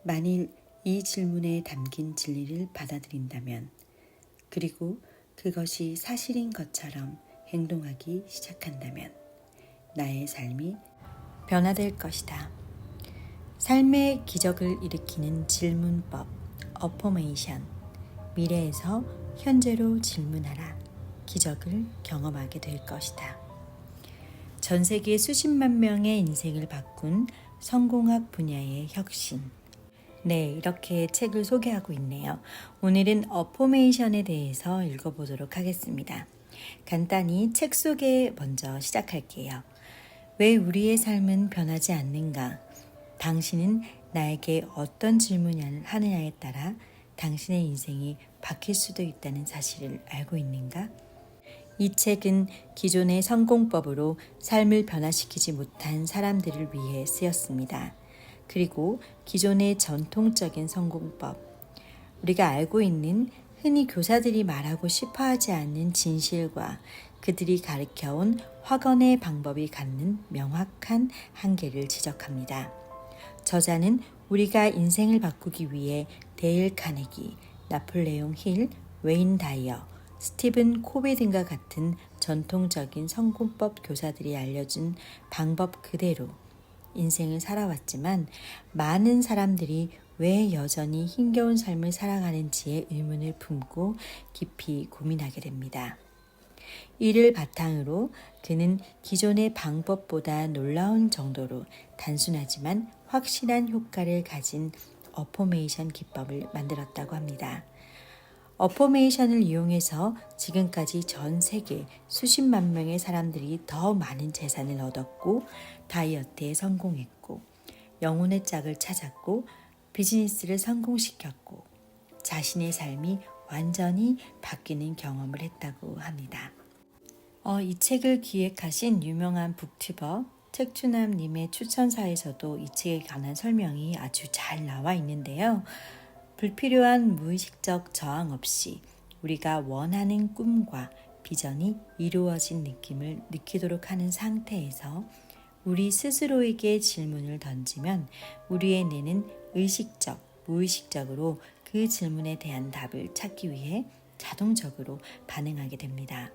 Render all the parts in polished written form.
만일 이 질문에 담긴 진리를 받아들인다면, 그리고 그것이 사실인 것처럼 행동하기 시작한다면 나의 삶이 변화될 것이다. 삶의 기적을 일으키는 질문법, 어포메이션. 미래에서 현재로 질문하라. 기적을 경험하게 될 것이다. 전 세계 수십만 명의 인생을 바꾼 성공학 분야의 혁신. 네, 이렇게 책을 소개하고 있네요. 오늘은 어포메이션에 대해서 읽어보도록 하겠습니다. 간단히 책 소개 먼저 시작할게요. 왜 우리의 삶은 변하지 않는가? 당신은 나에게 어떤 질문을 하느냐에 따라 당신의 인생이 바뀔 수도 있다는 사실을 알고 있는가? 이 책은 기존의 성공법으로 삶을 변화시키지 못한 사람들을 위해 쓰였습니다. 그리고 기존의 전통적인 성공법, 우리가 알고 있는 흔히 교사들이 말하고 싶어 하지 않는 진실과 그들이 가르쳐온 확언의 방법이 갖는 명확한 한계를 지적합니다. 저자는 우리가 인생을 바꾸기 위해 데일 카네기, 나폴레옹 힐, 웨인 다이어, 스티븐 코비 등과 같은 전통적인 성공법 교사들이 알려준 방법 그대로 인생을 살아왔지만 많은 사람들이 왜 여전히 힘겨운 삶을 살아가는지에 의문을 품고 깊이 고민하게 됩니다. 이를 바탕으로 그는 기존의 방법보다 놀라운 정도로 단순하지만 확실한 효과를 가진 어포메이션 기법을 만들었다고 합니다. 어포메이션을 이용해서 지금까지 전 세계 수십만 명의 사람들이 더 많은 재산을 얻었고 다이어트에 성공했고 영혼의 짝을 찾았고 비즈니스를 성공시켰고 자신의 삶이 완전히 바뀌는 경험을 했다고 합니다. 이 책을 기획하신 유명한 북튜버 책주남님의 추천사에서도 이 책에 관한 설명이 아주 잘 나와 있는데요. 불필요한 무의식적 저항 없이 우리가 원하는 꿈과 비전이 이루어진 느낌을 느끼도록 하는 상태에서 우리 스스로에게 질문을 던지면 우리의 뇌는 의식적, 무의식적으로 그 질문에 대한 답을 찾기 위해 자동적으로 반응하게 됩니다.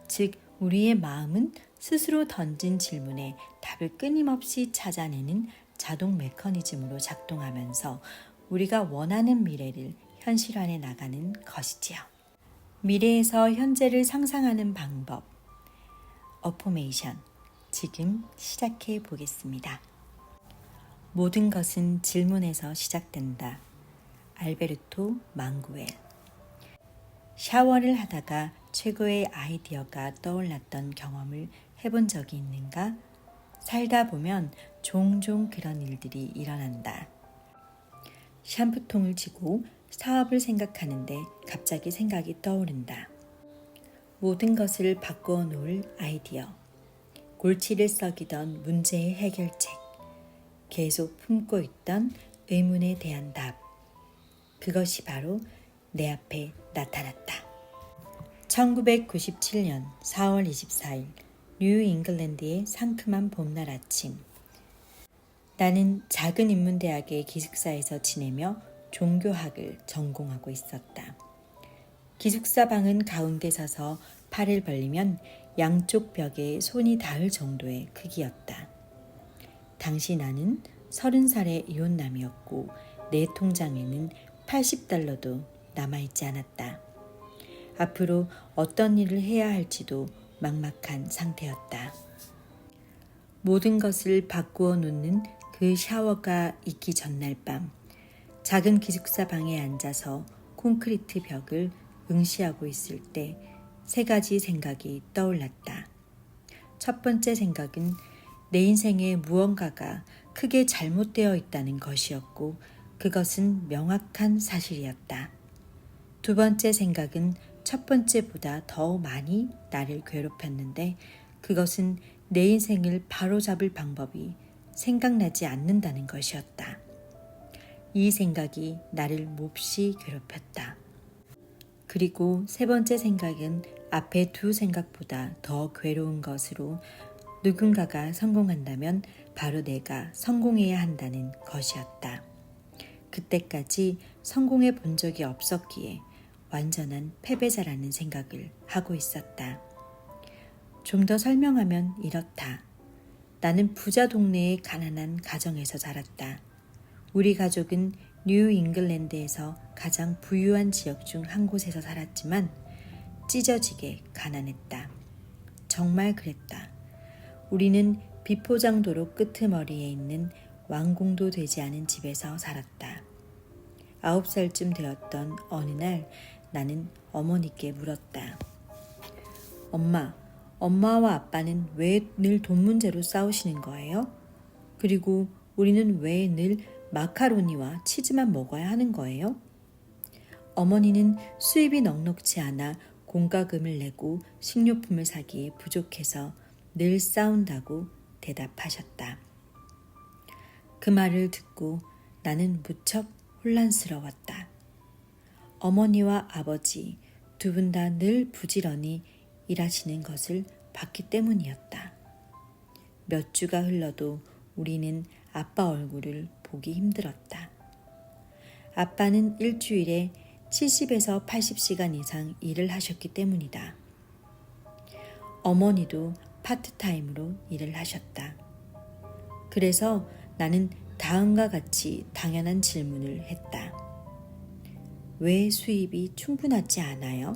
즉, 우리의 마음은 스스로 던진 질문에 답을 끊임없이 찾아내는 자동 메커니즘으로 작동하면서 우리가 원하는 미래를 현실화해 나가는 것이지요. 미래에서 현재를 상상하는 방법, 어포메이션. 지금 시작해 보겠습니다. 모든 것은 질문에서 시작된다. 알베르토 망구엘. 샤워를 하다가 최고의 아이디어가 떠올랐던 경험을 해본 적이 있는가? 살다 보면 종종 그런 일들이 일어난다. 샴푸통을 쥐고 사업을 생각하는데 갑자기 생각이 떠오른다. 모든 것을 바꾸어 놓을 아이디어. 골치를 썩이던 문제의 해결책. 계속 품고 있던 의문에 대한 답. 그것이 바로 내 앞에 나타났다. 1997년 4월 24일 뉴 잉글랜드의 상큼한 봄날 아침. 나는 작은 인문대학의 기숙사에서 지내며 종교학을 전공하고 있었다. 기숙사 방은 가운데 서서 팔을 벌리면 양쪽 벽에 손이 닿을 정도의 크기였다. 당시 나는 30살의 이혼남이었고 내 통장에는 $80도 남아있지 않았다. 앞으로 어떤 일을 해야 할지도 막막한 상태였다. 모든 것을 바꾸어 놓는 그 샤워가 있기 전날 밤, 작은 기숙사 방에 앉아서 콘크리트 벽을 응시하고 있을 때 3가지 생각이 떠올랐다. 첫 번째 생각은 내 인생에 무언가가 크게 잘못되어 있다는 것이었고 그것은 명확한 사실이었다. 두 번째 생각은 첫 번째보다 더 많이 나를 괴롭혔는데 그것은 내 인생을 바로잡을 방법이 생각나지 않는다는 것이었다. 이 생각이 나를 몹시 괴롭혔다. 그리고 세 번째 생각은 앞에 두 생각보다 더 괴로운 것으로 누군가가 성공한다면 바로 내가 성공해야 한다는 것이었다. 그때까지 성공해 본 적이 없었기에 완전한 패배자라는 생각을 하고 있었다. 좀 더 설명하면 이렇다. 나는 부자 동네의 가난한 가정에서 자랐다. 우리 가족은 뉴 잉글랜드에서 가장 부유한 지역 중 한 곳에서 살았지만 찢어지게 가난했다. 정말 그랬다. 우리는 비포장도로 끄트머리에 있는 완공도 되지 않은 집에서 살았다. 9살쯤 되었던 어느 날 나는 어머니께 물었다. 엄마와 아빠는 왜 늘 돈 문제로 싸우시는 거예요? 그리고 우리는 왜 늘 마카로니와 치즈만 먹어야 하는 거예요? 어머니는 수입이 넉넉지 않아 공과금을 내고 식료품을 사기에 부족해서 늘 싸운다고 대답하셨다. 그 말을 듣고 나는 무척 혼란스러웠다. 어머니와 아버지 두 분 다 늘 부지런히 일하시는 것을 봤기 때문이었다. 몇 주가 흘러도 우리는 아빠 얼굴을 보기 힘들었다. 아빠는 일주일에 70에서 80시간 이상 일을 하셨기 때문이다. 어머니도 파트타임으로 일을 하셨다. 그래서 나는 다음과 같이 당연한 질문을 했다. 왜 수입이 충분하지 않아요?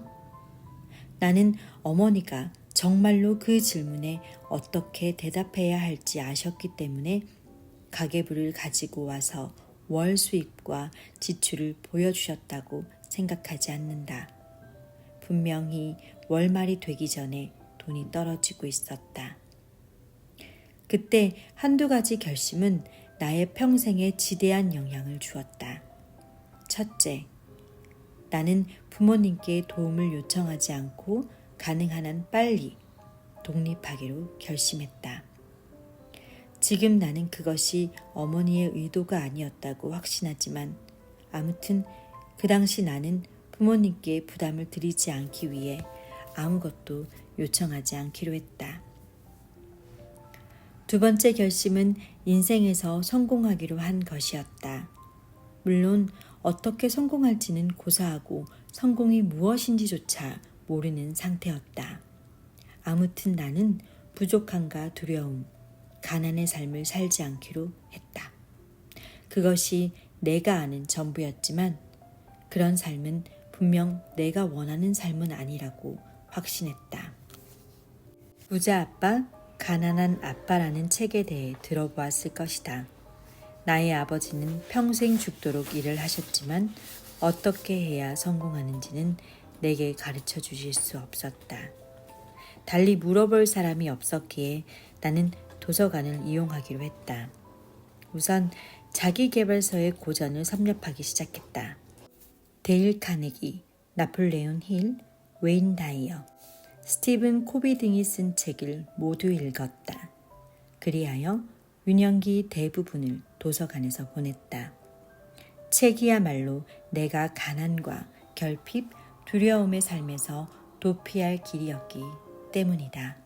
나는 어머니가 정말로 그 질문에 어떻게 대답해야 할지 아셨기 때문에 가계부를 가지고 와서 월 수입과 지출을 보여주셨다고 생각하지 않는다. 분명히 월말이 되기 전에 돈이 떨어지고 있었다. 그때 한두 가지 결심은 나의 평생에 지대한 영향을 주었다. 첫째, 나는 부모님께 도움을 요청하지 않고 가능한 한 빨리 독립하기로 결심했다. 지금 나는 그것이 어머니의 의도가 아니었다고 확신하지만 아무튼 그 당시 나는 부모님께 부담을 드리지 않기 위해 아무것도 요청하지 않기로 했다. 두 번째 결심은 인생에서 성공하기로 한 것이었다. 물론 어떻게 성공할지는 고사하고 성공이 무엇인지조차 모르는 상태였다. 아무튼 나는 부족함과 두려움, 가난의 삶을 살지 않기로 했다. 그것이 내가 아는 전부였지만 그런 삶은 분명 내가 원하는 삶은 아니라고 확신했다. 부자 아빠, 가난한 아빠라는 책에 대해 들어보았을 것이다. 나의 아버지는 평생 죽도록 일을 하셨지만 어떻게 해야 성공하는지는 내게 가르쳐 주실 수 없었다. 달리 물어볼 사람이 없었기에 나는 도서관을 이용하기로 했다. 우선 자기계발서의 고전을 섭렵하기 시작했다. 데일 카네기, 나폴레온 힐, 웨인 다이어, 스티븐 코비 등이 쓴 책을 모두 읽었다. 그리하여 유년기 대부분을 도서관에서 보냈다. 책이야말로 내가 가난과 결핍, 두려움의 삶에서 도피할 길이었기 때문이다.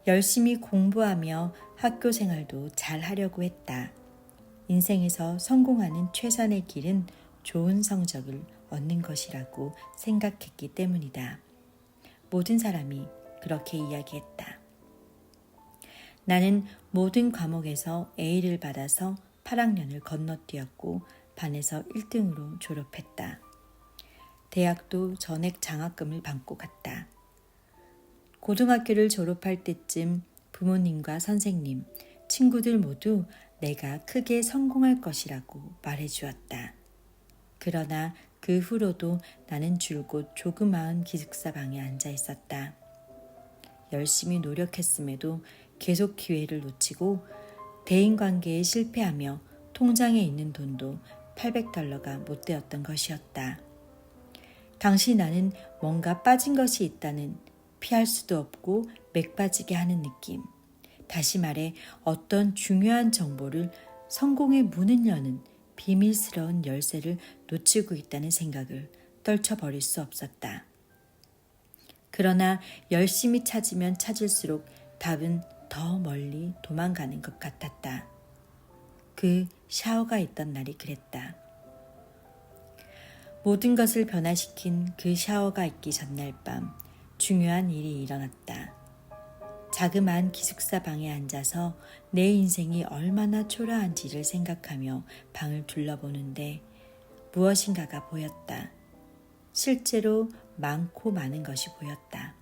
열심히 공부하며 학교 생활도 잘 하려고 했다. 인생에서 성공하는 최선의 길은 좋은 성적을 얻는 것이라고 생각했기 때문이다. 모든 사람이 그렇게 이야기했다. 나는 모든 과목에서 A를 받아서 8학년을 건너뛰었고 반에서 1등으로 졸업했다. 대학도 전액 장학금을 받고 갔다. 고등학교를 졸업할 때쯤 부모님과 선생님, 친구들 모두 내가 크게 성공할 것이라고 말해주었다. 그러나 그 후로도 나는 줄곧 조그마한 기숙사 방에 앉아 있었다. 열심히 노력했음에도 계속 기회를 놓치고 대인관계에 실패하며 통장에 있는 돈도 $800가 못 되었던 것이었다. 당시 나는 뭔가 빠진 것이 있다는 피할 수도 없고 맥 빠지게 하는 느낌. 다시 말해 어떤 중요한 정보를 성공의 문을 여는 비밀스러운 열쇠를 놓치고 있다는 생각을 떨쳐버릴 수 없었다. 그러나 열심히 찾으면 찾을수록 답은 더 멀리 도망가는 것 같았다. 그 샤워가 있던 날이 그랬다. 모든 것을 변화시킨 그 샤워가 있기 전날 밤 중요한 일이 일어났다. 자그마한 기숙사 방에 앉아서 내 인생이 얼마나 초라한지를 생각하며 방을 둘러보는데 무엇인가가 보였다. 실제로 많고 많은 것이 보였다.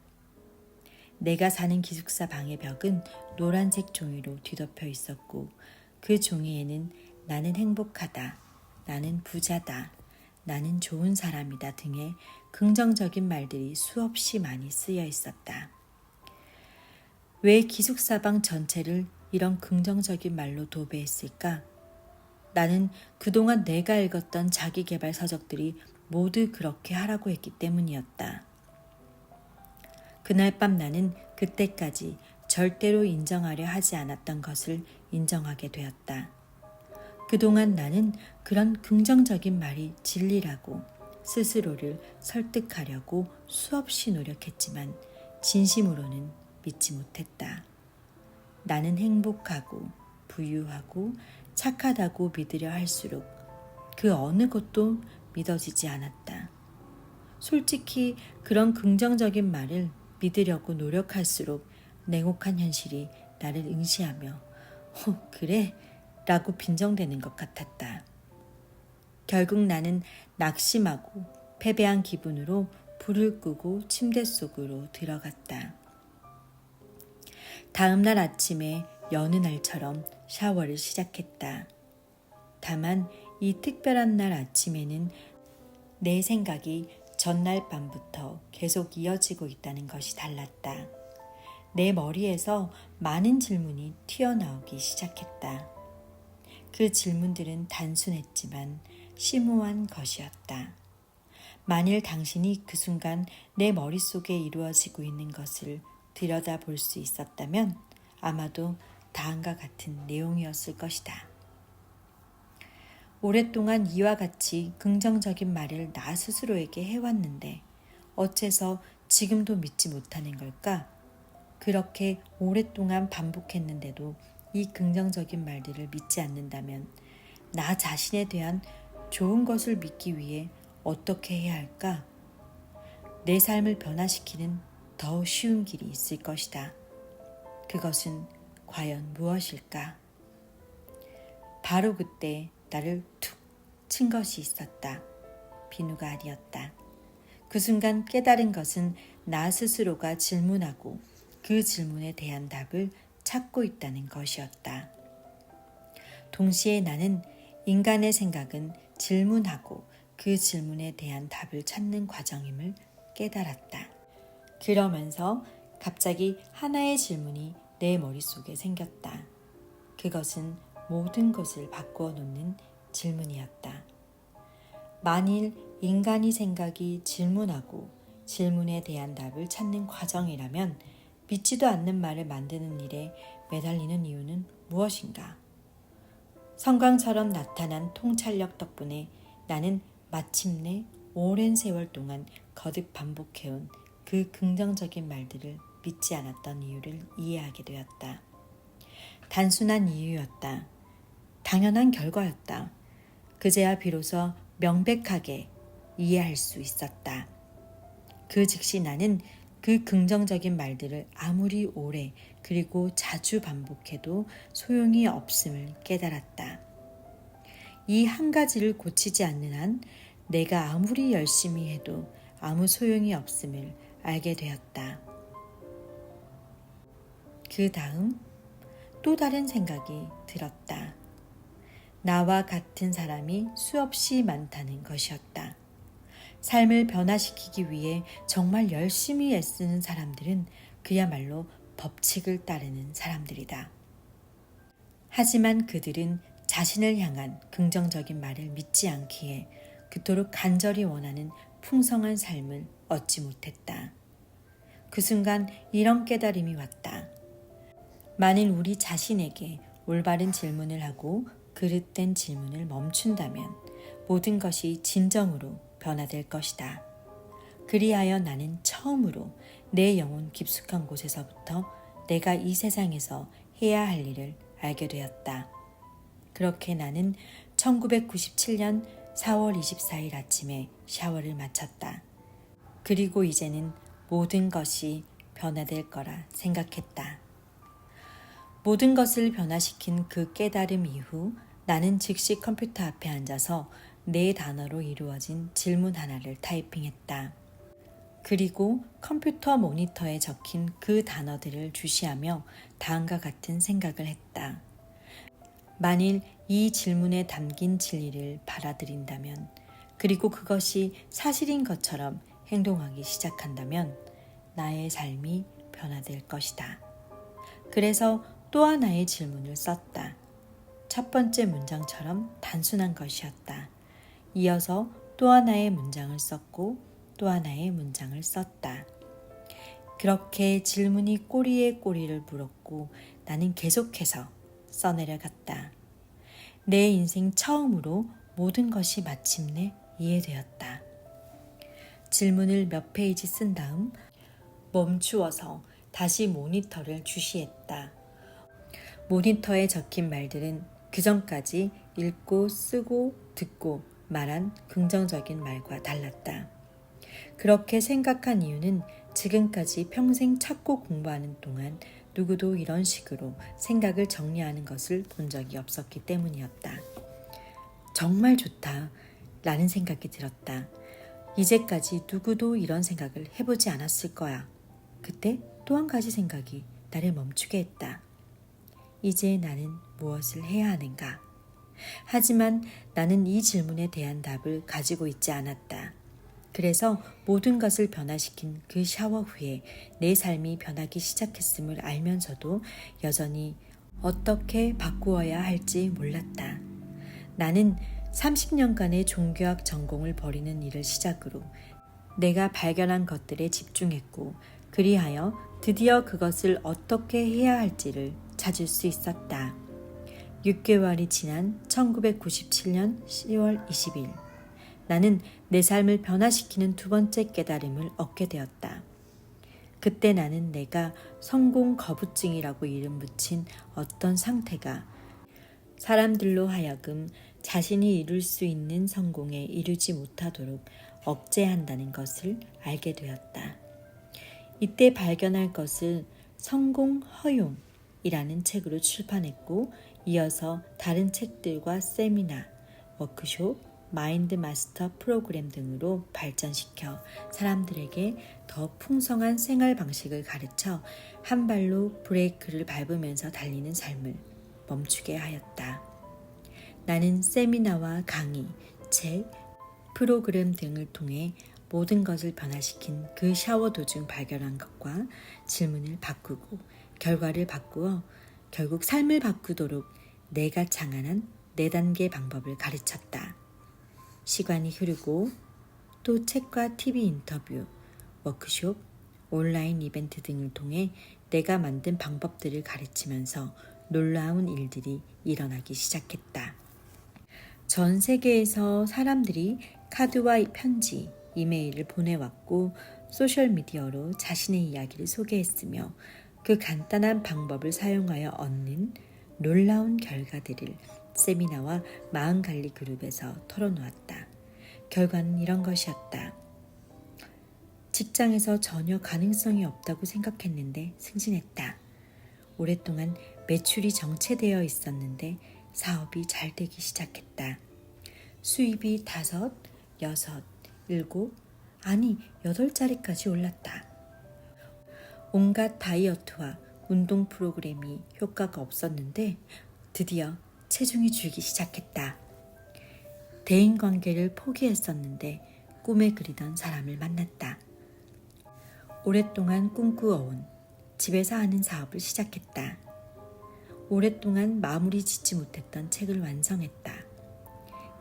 내가 사는 기숙사 방의 벽은 노란색 종이로 뒤덮여 있었고 그 종이에는 나는 행복하다, 나는 부자다, 나는 좋은 사람이다 등의 긍정적인 말들이 수없이 많이 쓰여 있었다. 왜 기숙사방 전체를 이런 긍정적인 말로 도배했을까? 나는 그동안 내가 읽었던 자기계발 서적들이 모두 그렇게 하라고 했기 때문이었다. 그날 밤 나는 그때까지 절대로 인정하려 하지 않았던 것을 인정하게 되었다. 그동안 나는 그런 긍정적인 말이 진리라고 스스로를 설득하려고 수없이 노력했지만 진심으로는 믿지 못했다. 나는 행복하고 부유하고 착하다고 믿으려 할수록 그 어느 것도 믿어지지 않았다. 솔직히 그런 긍정적인 말을 믿으려고 노력할수록 냉혹한 현실이 나를 응시하며 그래? 라고 빈정대는 것 같았다. 결국 나는 낙심하고 패배한 기분으로 불을 끄고 침대 속으로 들어갔다. 다음 날 아침에 여느 날처럼 샤워를 시작했다. 다만 이 특별한 날 아침에는 내 생각이 전날 밤부터 계속 이어지고 있다는 것이 달랐다. 내 머리에서 많은 질문이 튀어나오기 시작했다. 그 질문들은 단순했지만 심오한 것이었다. 만일 당신이 그 순간 내 머릿속에 이루어지고 있는 것을 들여다볼 수 있었다면 아마도 다음과 같은 내용이었을 것이다. 오랫동안 이와 같이 긍정적인 말을 나 스스로에게 해왔는데 어째서 지금도 믿지 못하는 걸까? 그렇게 오랫동안 반복했는데도 이 긍정적인 말들을 믿지 않는다면 나 자신에 대한 좋은 것을 믿기 위해 어떻게 해야 할까? 내 삶을 변화시키는 더 쉬운 길이 있을 것이다. 그것은 과연 무엇일까? 바로 그때 나를 툭 친 것이 있었다. 비누가 아니었다. 그 순간 깨달은 것은 나 스스로가 질문하고 그 질문에 대한 답을 찾고 있다는 것이었다. 동시에 나는 인간의 생각은 질문하고 그 질문에 대한 답을 찾는 과정임을 깨달았다. 그러면서 갑자기 하나의 질문이 내 머릿속에 생겼다. 그것은 모든 것을 바꾸어 놓는 질문이었다. 만일 인간이 생각이 질문하고 질문에 대한 답을 찾는 과정이라면 믿지도 않는 말을 만드는 일에 매달리는 이유는 무엇인가? 성광처럼 나타난 통찰력 덕분에 나는 마침내 오랜 세월 동안 거듭 반복해온 그 긍정적인 말들을 믿지 않았던 이유를 이해하게 되었다. 단순한 이유였다. 당연한 결과였다. 그제야 비로소 명백하게 이해할 수 있었다. 그 즉시 나는 그 긍정적인 말들을 아무리 오래 그리고 자주 반복해도 소용이 없음을 깨달았다. 이 한 가지를 고치지 않는 한 내가 아무리 열심히 해도 아무 소용이 없음을 알게 되었다. 그 다음 또 다른 생각이 들었다. 나와 같은 사람이 수없이 많다는 것이었다. 삶을 변화시키기 위해 정말 열심히 애쓰는 사람들은 그야말로 법칙을 따르는 사람들이다. 하지만 그들은 자신을 향한 긍정적인 말을 믿지 않기에 그토록 간절히 원하는 풍성한 삶을 얻지 못했다. 그 순간 이런 깨달음이 왔다. 만일 우리 자신에게 올바른 질문을 하고 그릇된 질문을 멈춘다면 모든 것이 진정으로 변화될 것이다. 그리하여 나는 처음으로 내 영혼 깊숙한 곳에서부터 내가 이 세상에서 해야 할 일을 알게 되었다. 그렇게 나는 1997년 4월 24일 아침에 샤워를 마쳤다. 그리고 이제는 모든 것이 변화될 거라 생각했다. 모든 것을 변화시킨 그 깨달음 이후 나는 즉시 컴퓨터 앞에 앉아서 4단어로 이루어진 질문 하나를 타이핑했다. 그리고 컴퓨터 모니터에 적힌 그 단어들을 주시하며 다음과 같은 생각을 했다. 만일 이 질문에 담긴 진리를 받아들인다면, 그리고 그것이 사실인 것처럼 행동하기 시작한다면 나의 삶이 변화될 것이다. 그래서 또 하나의 질문을 썼다. 첫 번째 문장처럼 단순한 것이었다. 이어서 또 하나의 문장을 썼고 또 하나의 문장을 썼다. 그렇게 질문이 꼬리에 꼬리를 물었고 나는 계속해서 써내려갔다. 내 인생 처음으로 모든 것이 마침내 이해되었다. 질문을 몇 페이지 쓴 다음 멈추어서 다시 모니터를 주시했다. 모니터에 적힌 말들은 그전까지 읽고 쓰고 듣고 말한 긍정적인 말과 달랐다. 그렇게 생각한 이유는 지금까지 평생 찾고 공부하는 동안 누구도 이런 식으로 생각을 정리하는 것을 본 적이 없었기 때문이었다. 정말 좋다 라는 생각이 들었다. 이제까지 누구도 이런 생각을 해보지 않았을 거야. 그때 또 한 가지 생각이 나를 멈추게 했다. 이제 나는 무엇을 해야 하는가? 하지만 나는 이 질문에 대한 답을 가지고 있지 않았다. 그래서 모든 것을 변화시킨 그 샤워 후에 내 삶이 변하기 시작했음을 알면서도 여전히 어떻게 바꾸어야 할지 몰랐다. 나는 30년간의 종교학 전공을 벌이는 일을 시작으로 내가 발견한 것들에 집중했고 그리하여 드디어 그것을 어떻게 해야 할지를 찾을 수 있었다. 6개월이 지난 1997년 10월 20일 나는 내 삶을 변화시키는 두 번째 깨달음을 얻게 되었다. 그때 나는 내가 성공 거부증이라고 이름 붙인 어떤 상태가 사람들로 하여금 자신이 이룰 수 있는 성공에 이르지 못하도록 억제한다는 것을 알게 되었다. 이때 발견할 것을 성공 허용이라는 책으로 출판했고 이어서 다른 책들과 세미나, 워크숍, 마인드 마스터 프로그램 등으로 발전시켜 사람들에게 더 풍성한 생활 방식을 가르쳐 한 발로 브레이크를 밟으면서 달리는 삶을 멈추게 하였다. 나는 세미나와 강의, 책, 프로그램 등을 통해 모든 것을 변화시킨 그 샤워 도중 발견한 것과 질문을 바꾸고 결과를 바꾸어 결국 삶을 바꾸도록 내가 장안한 4단계 방법을 가르쳤다. 시간이 흐르고 또 책과 TV 인터뷰, 워크숍, 온라인 이벤트 등을 통해 내가 만든 방법들을 가르치면서 놀라운 일들이 일어나기 시작했다. 전 세계에서 사람들이 카드와 편지, 이메일을 보내왔고 소셜미디어로 자신의 이야기를 소개했으며 그 간단한 방법을 사용하여 얻는 놀라운 결과들을 세미나와 마음관리 그룹에서 털어놓았다. 결과는 이런 것이었다. 직장에서 전혀 가능성이 없다고 생각했는데 승진했다. 오랫동안 매출이 정체되어 있었는데 사업이 잘 되기 시작했다. 수입이 5, 6, 7, 아니 8자리까지 올랐다. 온갖 다이어트와 운동 프로그램이 효과가 없었는데 드디어 체중이 줄기 시작했다. 대인관계를 포기했었는데 꿈에 그리던 사람을 만났다. 오랫동안 꿈꾸어온 집에서 하는 사업을 시작했다. 오랫동안 마무리 짓지 못했던 책을 완성했다.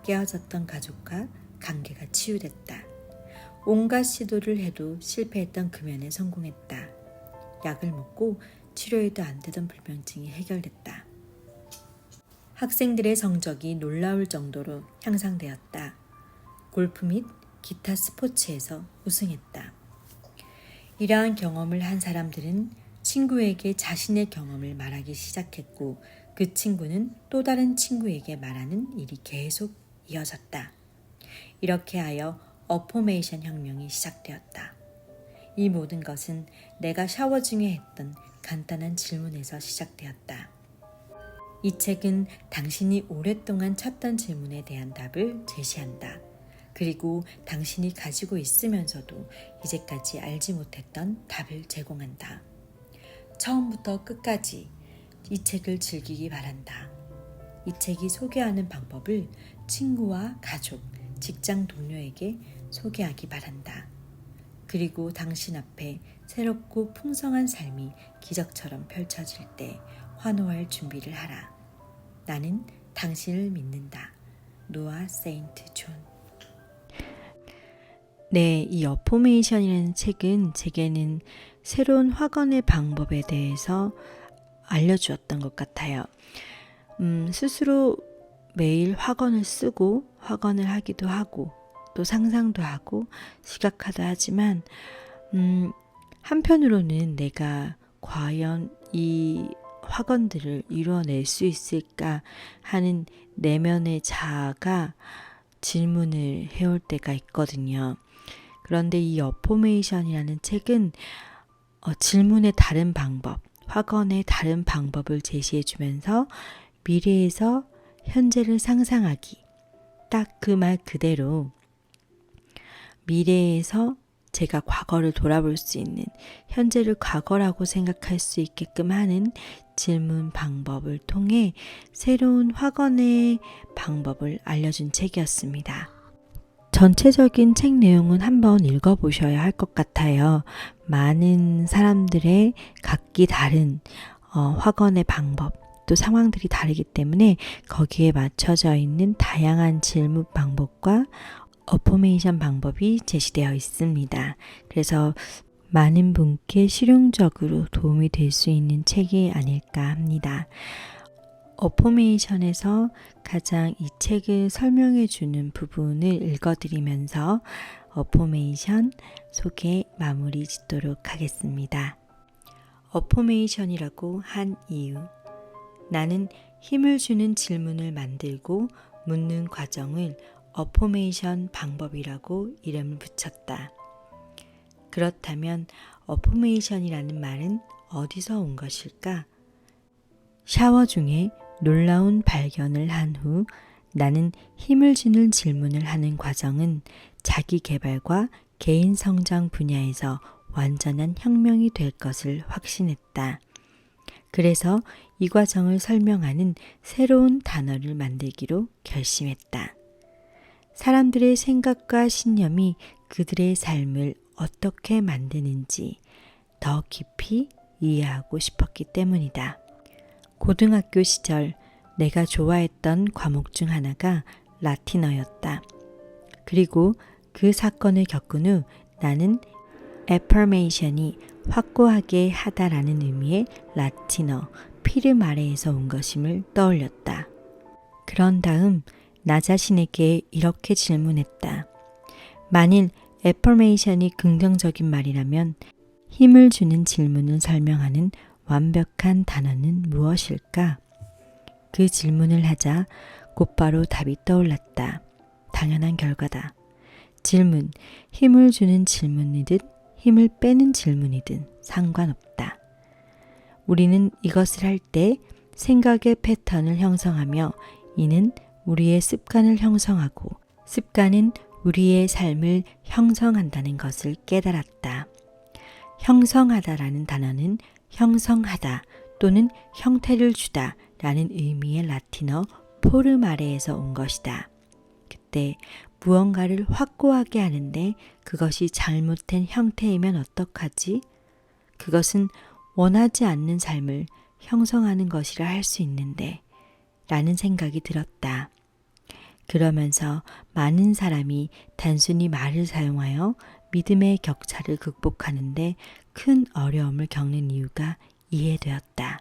깨어졌던 가족과 관계가 치유됐다. 온갖 시도를 해도 실패했던 금연에 성공했다. 약을 먹고 치료해도 안 되던 불면증이 해결됐다. 학생들의 성적이 놀라울 정도로 향상되었다. 골프 및 기타 스포츠에서 우승했다. 이러한 경험을 한 사람들은 친구에게 자신의 경험을 말하기 시작했고 그 친구는 또 다른 친구에게 말하는 일이 계속 이어졌다. 이렇게 하여 어포메이션 혁명이 시작되었다. 이 모든 것은 내가 샤워 중에 했던 간단한 질문에서 시작되었다. 이 책은 당신이 오랫동안 찾던 질문에 대한 답을 제시한다. 그리고 당신이 가지고 있으면서도 이제까지 알지 못했던 답을 제공한다. 처음부터 끝까지 이 책을 즐기기 바란다. 이 책이 소개하는 방법을 친구와 가족, 직장 동료에게 소개하기 바란다. 그리고 당신 앞에 새롭고 풍성한 삶이 기적처럼 펼쳐질 때 환호할 준비를 하라. 나는 당신을 믿는다. 노아 세인트 존. 네, 이 어포메이션이라는 책은 제게는 새로운 확언의 방법에 대해서 알려주었던 것 같아요. 스스로 매일 확언을 쓰고 확언을 하기도 하고 또 상상도 하고 시각화도 하지만 한편으로는 내가 과연 이 확언들을 이루어낼 수 있을까 하는 내면의 자아가 질문을 해올 때가 있거든요. 그런데 이 어포메이션이라는 책은 질문의 다른 방법, 확언의 다른 방법을 제시해 주면서 미래에서 현재를 상상하기, 딱 그 말 그대로 미래에서 제가 과거를 돌아볼 수 있는, 현재를 과거라고 생각할 수 있게끔 하는 질문 방법을 통해 새로운 확언의 방법을 알려준 책이었습니다. 전체적인 책 내용은 한번 읽어보셔야 할 것 같아요. 많은 사람들의 각기 다른 확언의 방법, 또 상황들이 다르기 때문에 거기에 맞춰져 있는 다양한 질문 방법과 어포메이션 방법이 제시되어 있습니다. 그래서 많은 분께 실용적으로 도움이 될 수 있는 책이 아닐까 합니다. 어포메이션에서 가장 이 책을 설명해 주는 부분을 읽어드리면서 어포메이션 소개 마무리 짓도록 하겠습니다. 어포메이션이라고 한 이유. 나는 힘을 주는 질문을 만들고 묻는 과정을 어포메이션 방법이라고 이름을 붙였다. 그렇다면 어포메이션이라는 말은 어디서 온 것일까? 샤워 중에 놀라운 발견을 한 후 나는 힘을 주는 질문을 하는 과정은 자기 개발과 개인 성장 분야에서 완전한 혁명이 될 것을 확신했다. 그래서 이 과정을 설명하는 새로운 단어를 만들기로 결심했다. 사람들의 생각과 신념이 그들의 삶을 어떻게 만드는지 더 깊이 이해하고 싶었기 때문이다. 고등학교 시절 내가 좋아했던 과목 중 하나가 라틴어였다. 그리고 그 사건을 겪은 후 나는 애퍼메이션이 확고하게 하다라는 의미의 라틴어 피르마레에서 온 것임을 떠올렸다. 그런 다음 나 자신에게 이렇게 질문했다. 만일 애퍼메이션이 긍정적인 말이라면 힘을 주는 질문을 설명하는 완벽한 단어는 무엇일까? 그 질문을 하자 곧바로 답이 떠올랐다. 당연한 결과다. 질문, 힘을 주는 질문이든 힘을 빼는 질문이든 상관없다. 우리는 이것을 할 때 생각의 패턴을 형성하며 이는 우리의 습관을 형성하고 습관은 우리의 삶을 형성한다는 것을 깨달았다. 형성하다라는 단어는 형성하다 또는 형태를 주다 라는 의미의 라틴어 포르마레에서 온 것이다. 그때 무언가를 확고하게 하는데 그것이 잘못된 형태이면 어떡하지? 그것은 원하지 않는 삶을 형성하는 것이라 할 수 있는데 라는 생각이 들었다. 그러면서 많은 사람이 단순히 말을 사용하여 믿음의 격차를 극복하는데 큰 어려움을 겪는 이유가 이해되었다.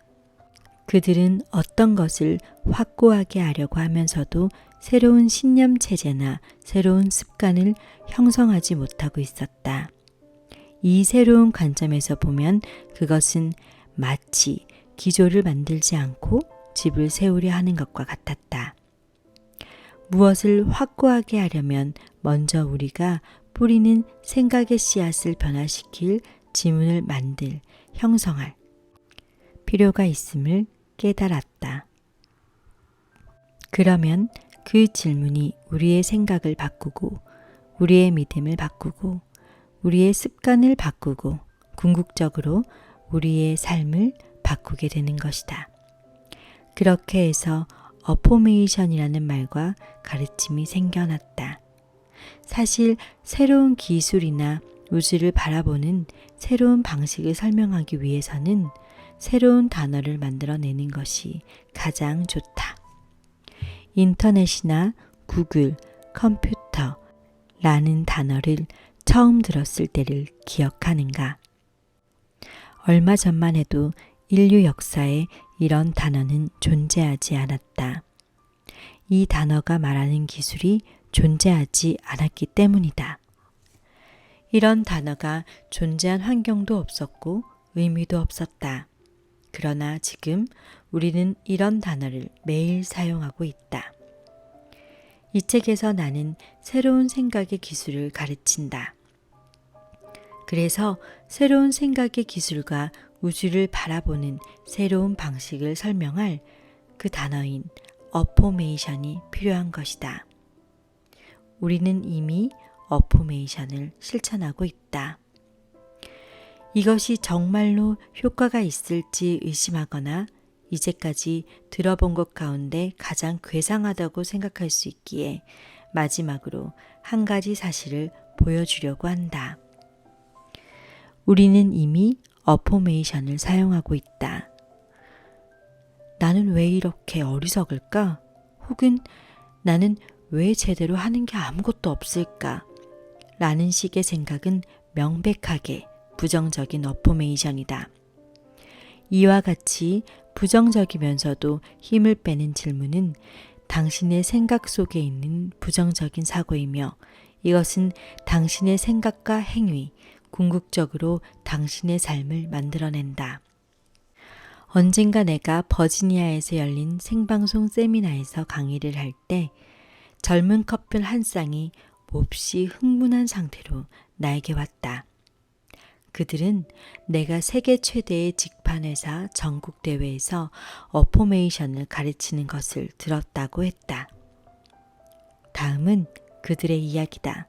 그들은 어떤 것을 확고하게 하려고 하면서도 새로운 신념 체제나 새로운 습관을 형성하지 못하고 있었다. 이 새로운 관점에서 보면 그것은 마치 기조를 만들지 않고 집을 세우려 하는 것과 같았다. 무엇을 확고하게 하려면 먼저 우리가 뿌리는 생각의 씨앗을 변화시킬 지문을 형성할 필요가 있음을 깨달았다. 그러면 그 질문이 우리의 생각을 바꾸고 우리의 믿음을 바꾸고 우리의 습관을 바꾸고 궁극적으로 우리의 삶을 바꾸게 되는 것이다. 그렇게 해서 어포메이션이라는 말과 가르침이 생겨났다. 사실 새로운 기술이나 우주를 바라보는 새로운 방식을 설명하기 위해서는 새로운 단어를 만들어내는 것이 가장 좋다. 인터넷이나 구글, 컴퓨터라는 단어를 처음 들었을 때를 기억하는가? 얼마 전만 해도 인류 역사에 이런 단어는 존재하지 않았다. 이 단어가 말하는 기술이 존재하지 않았기 때문이다. 이런 단어가 존재한 환경도 없었고 의미도 없었다. 그러나 지금 우리는 이런 단어를 매일 사용하고 있다. 이 책에서 나는 새로운 생각의 기술을 가르친다. 그래서 새로운 생각의 기술과 우주를 바라보는 새로운 방식을 설명할 그 단어인 어포메이션이 필요한 것이다. 우리는 이미 어포메이션을 실천하고 있다. 이것이 정말로 효과가 있을지 의심하거나 이제까지 들어본 것 가운데 가장 괴상하다고 생각할 수 있기에 마지막으로 한 가지 사실을 보여주려고 한다. 우리는 이미 어포메이션을 사용하고 있다. 나는 왜 이렇게 어리석을까? 혹은 나는 왜 제대로 하는 게 아무것도 없을까? 라는 식의 생각은 명백하게 부정적인 어포메이션이다. 이와 같이 부정적이면서도 힘을 빼는 질문은 당신의 생각 속에 있는 부정적인 사고이며 이것은 당신의 생각과 행위, 궁극적으로 당신의 삶을 만들어낸다. 언젠가 내가 버지니아에서 열린 생방송 세미나에서 강의를 할 때 젊은 커플 한 쌍이 몹시 흥분한 상태로 나에게 왔다. 그들은 내가 세계 최대의 직판회사 전국대회에서 어포메이션을 가르치는 것을 들었다고 했다. 다음은 그들의 이야기다.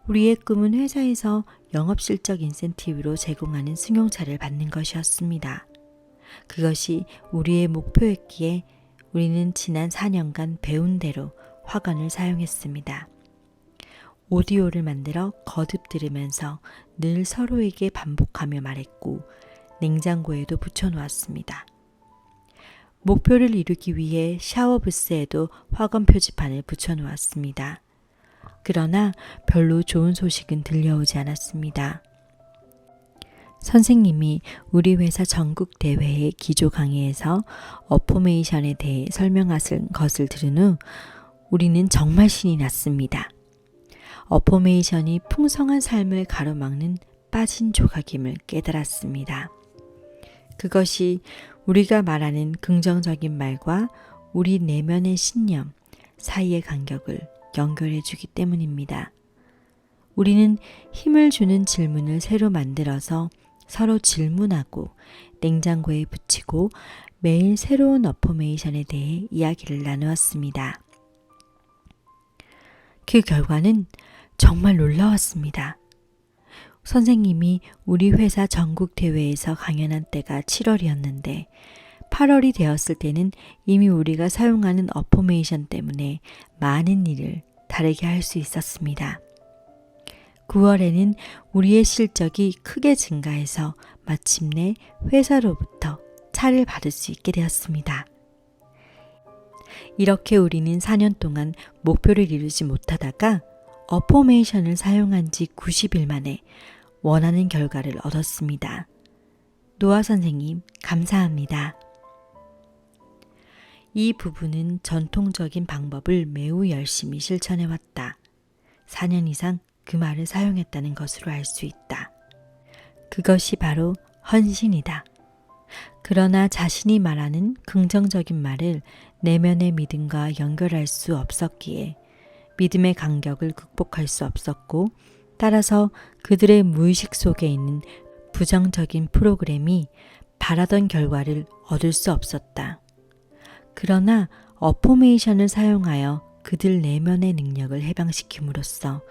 우리의 꿈은 회사에서 영업실적 인센티브로 제공하는 승용차를 받는 것이었습니다. 그것이 우리의 목표였기에 우리는 지난 4년간 배운 대로 화관을 사용했습니다. 오디오를 만들어 거듭 들으면서 늘 서로에게 반복하며 말했고 냉장고에도 붙여놓았습니다. 목표를 이루기 위해 샤워 부스에도 화관 표지판을 붙여놓았습니다. 그러나 별로 좋은 소식은 들려오지 않았습니다. 선생님이 우리 회사 전국 대회의 기조 강의에서 어포메이션에 대해 설명하신 것을 들은 후 우리는 정말 신이 났습니다. 어포메이션이 풍성한 삶을 가로막는 빠진 조각임을 깨달았습니다. 그것이 우리가 말하는 긍정적인 말과 우리 내면의 신념 사이의 간격을 연결해 주기 때문입니다. 우리는 힘을 주는 질문을 새로 만들어서 서로 질문하고 냉장고에 붙이고 매일 새로운 어포메이션에 대해 이야기를 나누었습니다. 그 결과는 정말 놀라웠습니다. 선생님이 우리 회사 전국 대회에서 강연한 때가 7월이었는데 8월이 되었을 때는 이미 우리가 사용하는 어포메이션 때문에 많은 일을 다르게 할 수 있었습니다. 9월에는 우리의 실적이 크게 증가해서 마침내 회사로부터 차를 받을 수 있게 되었습니다. 이렇게 우리는 4년 동안 목표를 이루지 못하다가 어포메이션을 사용한 지 90일 만에 원하는 결과를 얻었습니다. 노아 선생님, 감사합니다. 이 부부는 전통적인 방법을 매우 열심히 실천해왔다. 4년 이상 그 말을 사용했다는 것으로 알 수 있다. 그것이 바로 헌신이다. 그러나 자신이 말하는 긍정적인 말을 내면의 믿음과 연결할 수 없었기에 믿음의 간격을 극복할 수 없었고, 따라서 그들의 무의식 속에 있는 부정적인 프로그램이 바라던 결과를 얻을 수 없었다. 그러나 어포메이션을 사용하여 그들 내면의 능력을 해방시킴으로써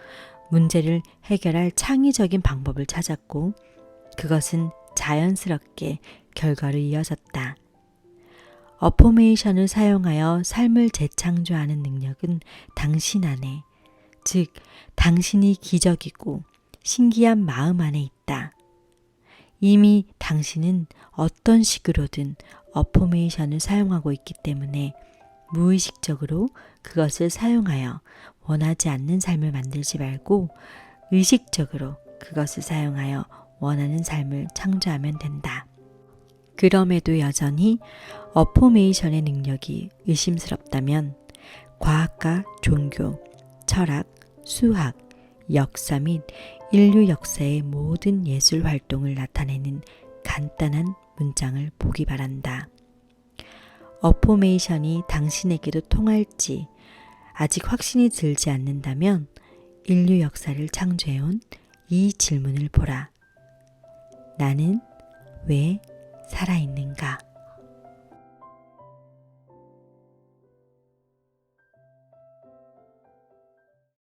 문제를 해결할 창의적인 방법을 찾았고, 그것은 자연스럽게 결과를 이어졌다. 어포메이션을 사용하여 삶을 재창조하는 능력은 당신 안에, 즉 당신이 기적이고 신기한 마음 안에 있다. 이미 당신은 어떤 식으로든 어포메이션을 사용하고 있기 때문에 무의식적으로 그것을 사용하여 원하지 않는 삶을 만들지 말고 의식적으로 그것을 사용하여 원하는 삶을 창조하면 된다. 그럼에도 여전히 어포메이션의 능력이 의심스럽다면 과학과 종교, 철학, 수학, 역사 및 인류 역사의 모든 예술 활동을 나타내는 간단한 문장을 보기 바란다. 어포메이션이 당신에게도 통할지 아직 확신이 들지 않는다면 인류 역사를 창조해온 이 질문을 보라. 나는 왜 살아있는가?